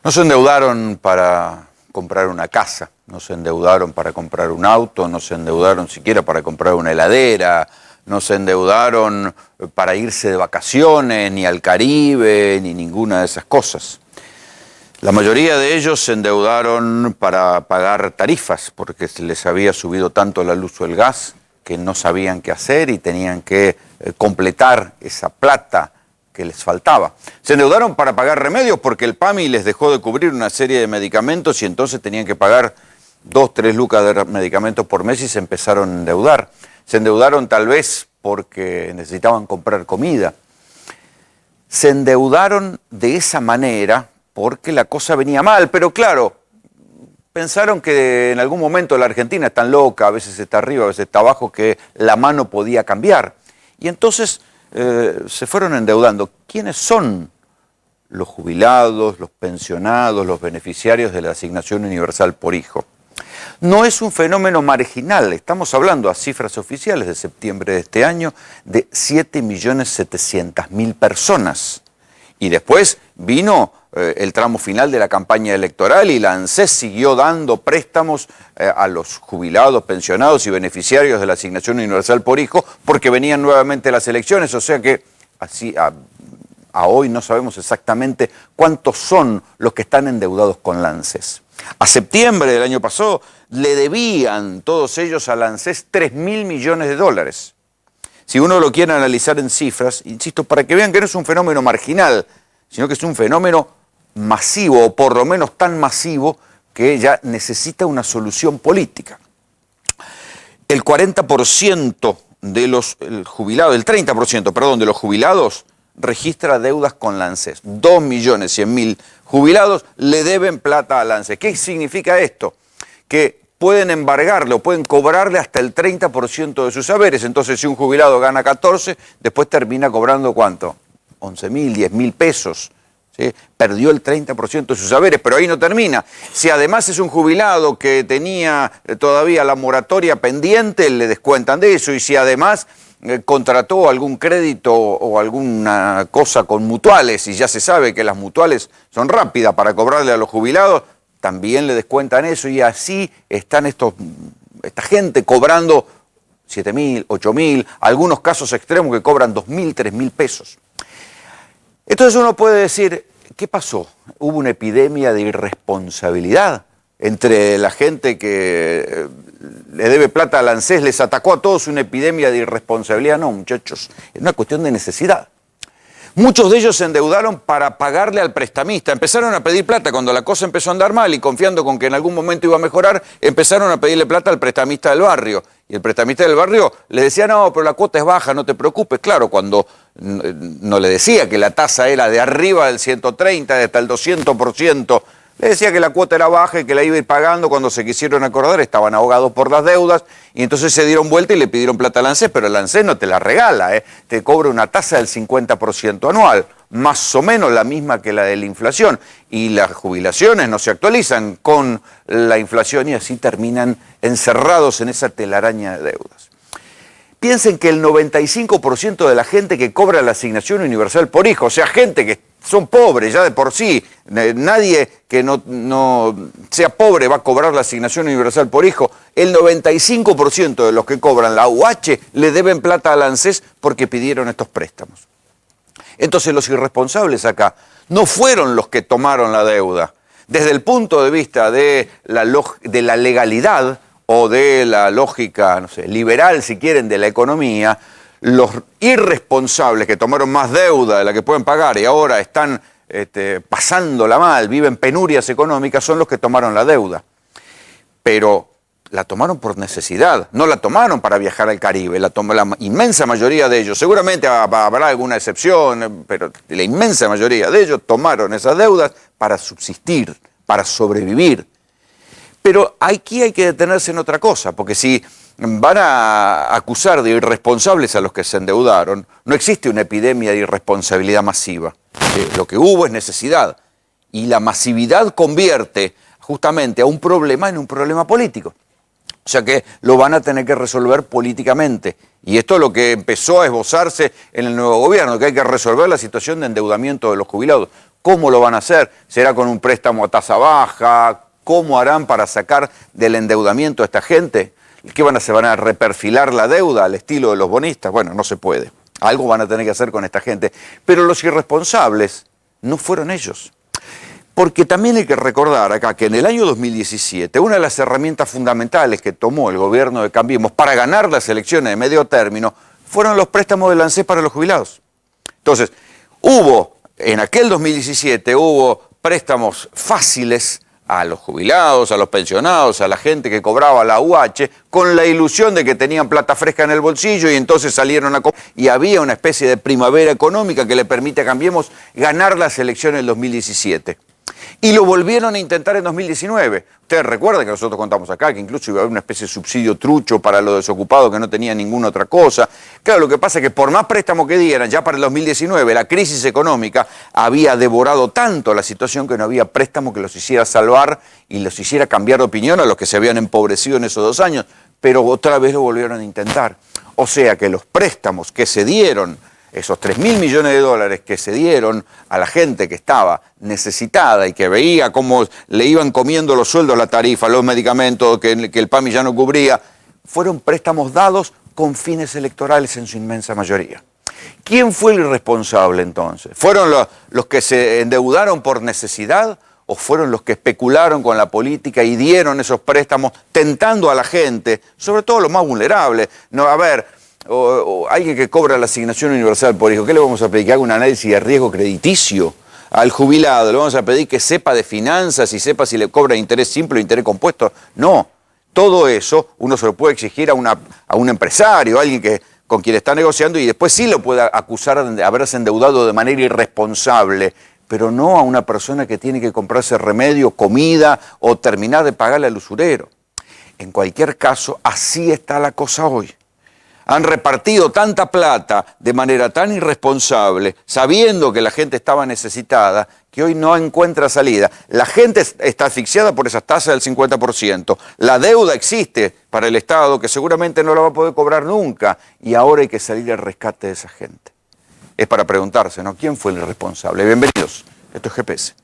No se endeudaron para comprar una casa, no se endeudaron para comprar un auto, no se endeudaron siquiera para comprar una heladera, no se endeudaron para irse de vacaciones, ni al Caribe, ni ninguna de esas cosas. La mayoría de ellos se endeudaron para pagar tarifas, porque se les había subido tanto la luz o el gas que no sabían qué hacer y tenían que completar esa plata que les faltaba. Se endeudaron para pagar remedios porque el PAMI les dejó de cubrir una serie de medicamentos y entonces tenían que pagar 2, 3 lucas de medicamentos por mes y se empezaron a endeudar. Se endeudaron tal vez porque necesitaban comprar comida. Se endeudaron de esa manera porque la cosa venía mal, pero claro, pensaron que en algún momento la Argentina es tan loca, a veces está arriba, a veces está abajo, que la mano podía cambiar. Y entonces se fueron endeudando. ¿Quiénes son los jubilados, los pensionados, los beneficiarios de la asignación universal por hijo? No es un fenómeno marginal, estamos hablando a cifras oficiales de septiembre de este año de 7.700.000 personas. Y después vino el tramo final de la campaña electoral y la ANSES siguió dando préstamos a los jubilados, pensionados y beneficiarios de la asignación universal por hijo porque venían nuevamente las elecciones, o sea que así a hoy no sabemos exactamente cuántos son los que están endeudados con la ANSES. A septiembre del año pasado le debían todos ellos a la ANSES 3.000 millones de dólares. Si uno lo quiere analizar en cifras, insisto, para que vean que no es un fenómeno marginal, sino que es un fenómeno masivo, o por lo menos tan masivo que ya necesita una solución política. El 40% de los jubilados, el 30%, perdón, de los jubilados registra deudas con la ANSES. 2.100.000 jubilados le deben plata a la ANSES. ¿Qué significa esto? Que pueden embargarle o pueden cobrarle hasta el 30% de sus saberes. Entonces, si un jubilado gana 14, después termina cobrando ¿cuánto? 11.000, 10.000 pesos. ¿Sí? Perdió el 30% de sus saberes, pero ahí no termina. Si además es un jubilado que tenía todavía la moratoria pendiente, le descuentan de eso. Y si además contrató algún crédito o alguna cosa con mutuales, y ya se sabe que las mutuales son rápidas para cobrarle a los jubilados, también le descuentan eso, y así están esta gente cobrando 7.000, 8.000, algunos casos extremos que cobran 2.000, 3.000 pesos. Entonces uno puede decir, ¿qué pasó? ¿Hubo una epidemia de irresponsabilidad entre la gente que le debe plata a la ANSES? ¿Les atacó a todos una epidemia de irresponsabilidad? No, muchachos, es una cuestión de necesidad. Muchos de ellos se endeudaron para pagarle al prestamista. Empezaron a pedir plata cuando la cosa empezó a andar mal y confiando con que en algún momento iba a mejorar, empezaron a pedirle plata al prestamista del barrio. Y el prestamista del barrio le decía, no, pero la cuota es baja, no te preocupes. Claro, cuando no le decía que la tasa era de arriba del 130, de hasta el 200%, le decía que la cuota era baja y que la iba a ir pagando. Cuando se quisieron acordar estaban ahogados por las deudas y entonces se dieron vuelta y le pidieron plata al ANSES, pero el ANSES no te la regala, te cobra una tasa del 50% anual, más o menos la misma que la de la inflación, y las jubilaciones no se actualizan con la inflación y así terminan encerrados en esa telaraña de deudas. Piensen que el 95% de la gente que cobra la asignación universal por hijo, o sea, gente que son pobres ya de por sí, nadie que no sea pobre va a cobrar la asignación universal por hijo, el 95% de los que cobran la UH le deben plata a la ANSES porque pidieron estos préstamos. Entonces los irresponsables acá no fueron los que tomaron la deuda. Desde el punto de vista de la legalidad o de la lógica, no sé, liberal si quieren, de la economía, los irresponsables que tomaron más deuda de la que pueden pagar y ahora están pasándola mal, viven penurias económicas, son los que tomaron la deuda. Pero la tomaron por necesidad, no la tomaron para viajar al Caribe, la tomó la inmensa mayoría de ellos. Seguramente habrá alguna excepción, pero la inmensa mayoría de ellos tomaron esas deudas para subsistir, para sobrevivir. Pero aquí hay que detenerse en otra cosa, porque si van a acusar de irresponsables a los que se endeudaron, no existe una epidemia de irresponsabilidad masiva. Lo que hubo es necesidad, y la masividad convierte justamente a un problema en un problema político. O sea que lo van a tener que resolver políticamente. Y esto es lo que empezó a esbozarse en el nuevo gobierno, que hay que resolver la situación de endeudamiento de los jubilados. ¿Cómo lo van a hacer? ¿Será con un préstamo a tasa baja? ¿Cómo harán para sacar del endeudamiento a esta gente? ¿Qué van a hacer? ¿Van a reperfilar la deuda al estilo de los bonistas? Bueno, no se puede. Algo van a tener que hacer con esta gente. Pero los irresponsables no fueron ellos. Porque también hay que recordar acá que en el año 2017, una de las herramientas fundamentales que tomó el gobierno de Cambiemos para ganar las elecciones de medio término fueron los préstamos del ANSES para los jubilados. Entonces, en aquel 2017 hubo préstamos fáciles a los jubilados, a los pensionados, a la gente que cobraba la UH, con la ilusión de que tenían plata fresca en el bolsillo y entonces salieron y había una especie de primavera económica que le permite a Cambiemos ganar las elecciones del 2017. Y lo volvieron a intentar en 2019. Ustedes recuerdan que nosotros contamos acá que incluso iba a haber una especie de subsidio trucho para los desocupados que no tenían ninguna otra cosa. Claro, lo que pasa es que por más préstamo que dieran, ya para el 2019, la crisis económica había devorado tanto la situación que no había préstamo que los hiciera salvar y los hiciera cambiar de opinión a los que se habían empobrecido en esos 2 años. Pero otra vez lo volvieron a intentar. O sea que los préstamos que se dieron, esos 3.000 millones de dólares que se dieron a la gente que estaba necesitada y que veía cómo le iban comiendo los sueldos, la tarifa, los medicamentos que el PAMI ya no cubría, fueron préstamos dados con fines electorales en su inmensa mayoría. ¿Quién fue el irresponsable entonces? ¿Fueron los que se endeudaron por necesidad o fueron los que especularon con la política y dieron esos préstamos tentando a la gente, sobre todo los más vulnerables? No, a ver, o alguien que cobra la asignación universal por hijo, ¿qué le vamos a pedir? Que haga un análisis de riesgo crediticio. Al jubilado le vamos a pedir que sepa de finanzas y sepa si le cobra interés simple o interés compuesto. No, todo eso uno se lo puede exigir a un empresario, a alguien con quien está negociando y después sí lo puede acusar de haberse endeudado de manera irresponsable, pero no a una persona que tiene que comprarse remedio, comida o terminar de pagarle al usurero. En cualquier caso, así está la cosa hoy. Han repartido tanta plata de manera tan irresponsable, sabiendo que la gente estaba necesitada, que hoy no encuentra salida. La gente está asfixiada por esas tasas del 50%. La deuda existe para el Estado, que seguramente no la va a poder cobrar nunca, y ahora hay que salir al rescate de esa gente. Es para preguntarse, ¿no? ¿Quién fue el irresponsable? Bienvenidos. Esto es GPS.